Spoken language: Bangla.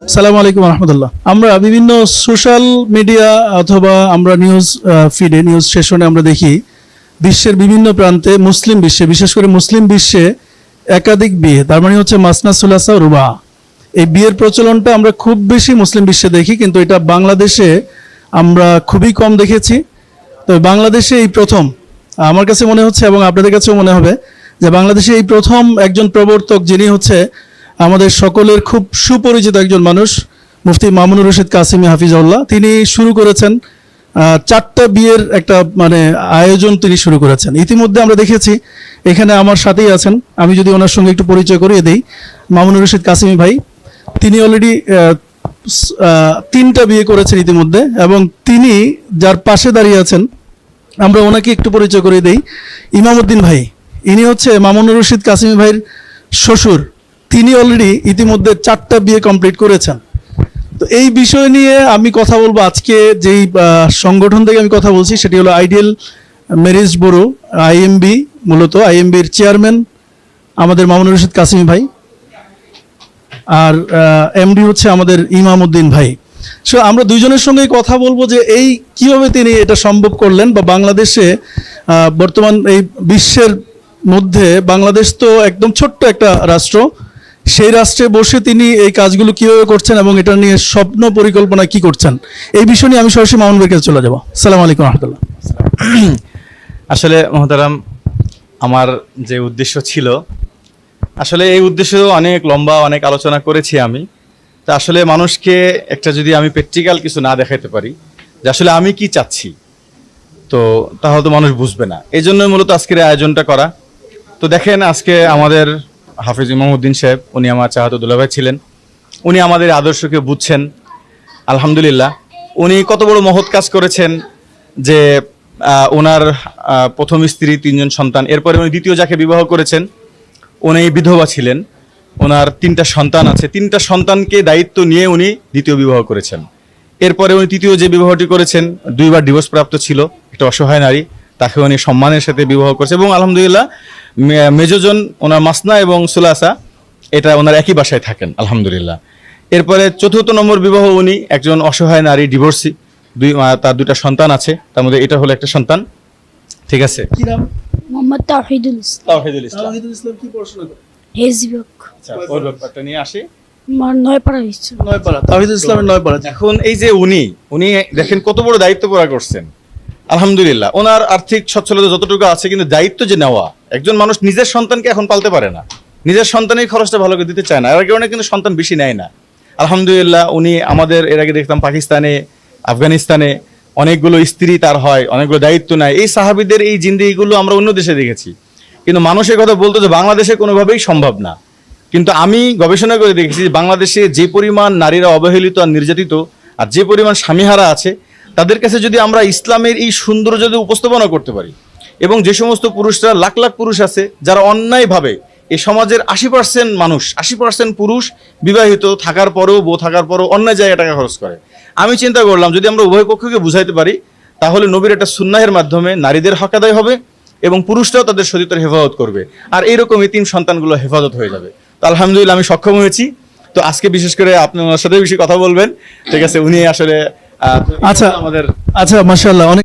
আসসালামু আলাইকুম রহমতুল্লাহ। আমরা বিভিন্ন সোশ্যাল মিডিয়া অথবা আমরা নিউজ ফিডে নিউজ সেশনে আমরা দেখি বিশ্বের বিভিন্ন প্রান্তে মুসলিম বিশ্বে, বিশেষ করে মুসলিম বিশ্বে একাধিক বিয়ে, তার মানে হচ্ছে মাসনা সুলাসা রুবা। এই বিয়ের প্রচলনটা আমরা খুব বেশি মুসলিম বিশ্বে দেখি, কিন্তু এটা বাংলাদেশে আমরা খুবই কম দেখেছি। তো বাংলাদেশে এই প্রথম, আমার কাছে মনে হচ্ছে এবং আপনাদের কাছেও মনে হবে যে বাংলাদেশে এই প্রথম একজন প্রবর্তক, যিনি হচ্ছে আমাদের সকলের খুব সুপরিচিত একজন মানুষ, মুফতি মামুনুর রশিদ কাসিমি হাফিজাউল্লাহ। তিনি শুরু করেছেন 4টা বিয়ের একটা আয়োজন তিনি শুরু করেছেন। ইতিমধ্যে আমরা দেখেছি, এখানে আমার সাথেই আছেন, আমি যদি ওনার সঙ্গে একটু পরিচয় করিয়ে দেই। মামুনুর রশিদ কাসিমি ভাই, তিনি অলরেডি 3টা বিয়ে করেছেন ইতিমধ্যে, এবং তিনি যার পাশে দাঁড়িয়ে আছেন, আমরা ওনাকে একটু পরিচয় করিয়ে দেই। ইমামউদ্দিন ভাই, ইনি হচ্ছে মামুনুর রশিদ কাসিমি ভাইয়ের শ্বশুর। তিনি অলরেডি ইতিমধ্যে 4টা বিয়ে কমপ্লিট করেছেন। তো এই বিষয় নিয়ে আমি কথা বলবো আজকে। যেই সংগঠন থেকে আমি কথা বলছি সেটি হলো আইডিয়াল ম্যারেজ ব্যুরো, আইএমবি। মূলত আইএমবির চেয়ারম্যান আমাদের মামুনুর রশিদ কাসিমি ভাই, আর এমডি হচ্ছে আমাদের ইমামউদ্দিন ভাই। সো আমরা দুইজনের সঙ্গেই কথা বলবো যে এই কিভাবে তিনি এটা সম্ভব করলেন, বা বাংলাদেশে বর্তমান এই বিশ্বের মধ্যে বাংলাদেশ তো একদম ছোট্ট একটা রাষ্ট্র, সেই রাষ্ট্রে বসে তিনি এই কাজগুলো কিভাবে করছেন এবং এটা নিয়ে স্বপ্ন পরিকল্পনা কি করছেন, এই বিষয় নিয়ে আমি সরাসরি মামুন ভাইয়ের কাছে চলে যাবো। আসসালামু আলাইকুম রহমতুল্লাহ। আসলে মহতারাম, আমার যে উদ্দেশ্য ছিল, আসলে এই উদ্দেশ্য অনেক লম্বা, অনেক আলোচনা করেছি আমি। তা আসলে মানুষকে একটা যদি আমি প্র্যাকটিক্যাল কিছু না দেখাতে পারি যে আসলে আমি কি চাচ্ছি, তো তাহলে তো মানুষ বুঝবে না। এই জন্যই মূলত আজকের আয়োজনটা করা। তো দেখেন, আজকে আমাদের হাফিজ ইমামউদ্দিন সাহেব, উনি আমার চাহাতো দুলা ভাই ছিলেন, উনি আমাদের আদর্শকে বুঝছেন। আলহামদুলিল্লাহ, উনি কত বড় মহৎ কাজ করেছেন যে ওনার প্রথম স্ত্রী, 3জন সন্তান, এরপরে উনি দ্বিতীয় যাকে বিবাহ করেছেন উনি বিধবা ছিলেন। ওনার 3টা সন্তান আছে, 3টা সন্তানকে দায়িত্ব নিয়ে উনি দ্বিতীয় বিবাহ করেছেন। এরপরে উনি তৃতীয় যে বিবাহটি করেছেন, 2বার ডিভোর্স প্রাপ্ত ছিল, একটা অসহায় নারী, তাকে উনি সম্মানের সাথে বিবাহ করেছেন। এবং আলহামদুলিল্লাহ, মেজোজন ওনার মাসনা এবং সুলাসা, এটা ওনার একই বাসায় থাকেন আলহামদুলিল্লাহ। এরপরে 4র্থ নম্বর বিবাহ, উনি একজন অসহায় নারী, ডিভোর্সি, তার 2টা সন্তান আছে, তার মধ্যে এটা হলো একটা সন্তান। ঠিক আছে, কি নাম? মোহাম্মদ তাওহিদুল ইসলাম। তাওহিদুল ইসলাম। তাওহিদুল ইসলাম কি পড়াশোনা করে? হেজবক। আচ্ছা, ওর ব্যাপারটা নিয়ে আসি। নয়পাড়া হয়েছে। নয়পাড়া, তাওহিদুল ইসলামের নয়পাড়া। এখন এই যে উনি দেখেন কত বড় দায়িত্ব পুরা করছেন আলহামদুলিল্লাহ। ওনার আর্থিক সচ্ছলতা যতটুকু আছে, কিন্তু দায়িত্ব যে নেওয়া, একজন মানুষ নিজের সন্তানকে এখন পালতে পারে না, নিজের সন্তানের খরচটা ভালো করে দিতে চায় না, এর কারণে কিন্তু সন্তান বেশি নেয় না। আলহামদুলিল্লাহ, উনি আমাদের এর আগে দেখতাম পাকিস্তানে, আফগানিস্তানে অনেকগুলো স্ত্রী তার হয়, অনেকগুলো দায়িত্ব নেয়। এই সাহাবীদের এই জিন্দেগিগুলো আমরা অন্য দেশে দেখেছি, কিন্তু মানুষের কথা বলতো যে বাংলাদেশে কোনোভাবেই সম্ভব না। কিন্তু আমি গবেষণা করে দেখেছি বাংলাদেশে যে পরিমাণ নারীরা অবহেলিত আর নির্যাতিত, আর যে পরিমাণ স্বামীহারা আছে, তাদের কাছে যদি আমরা ইসলামের এই সৌন্দর্য যদি উপস্থাপনা করতে পারি, এবং যে সমস্ত পুরুষরা, লাখ লাখ পুরুষ আছে যারা অন্যায়ভাবে এই সমাজের 80% মানুষ, 80% পুরুষ বিবাহিত থাকার পরেও, বউ থাকার পরেও অন্যায় জায়গায় টাকা খরচ করে। আমি চিন্তা করলাম যদি আমরা উভয় পক্ষকে বুঝাইতে পারি, তাহলে নবীর একটা সুন্নাহের মাধ্যমে নারীদের হক আদায় হবে এবং পুরুষরাও তাদের সতীত্বের হেফাজত করবে, আর এইরকম এতিম সন্তানগুলো হেফাজত হয়ে যাবে। তো আলহামদুলিল্লাহ আমি সক্ষম হয়েছি। তো আজকে বিশেষ করে আপনি ওনার সাথে বেশি কথা বলবেন, ঠিক আছে? উনি আসলে আচ্ছা, আমাদের আচ্ছা, মাশাআল্লাহ, অনেক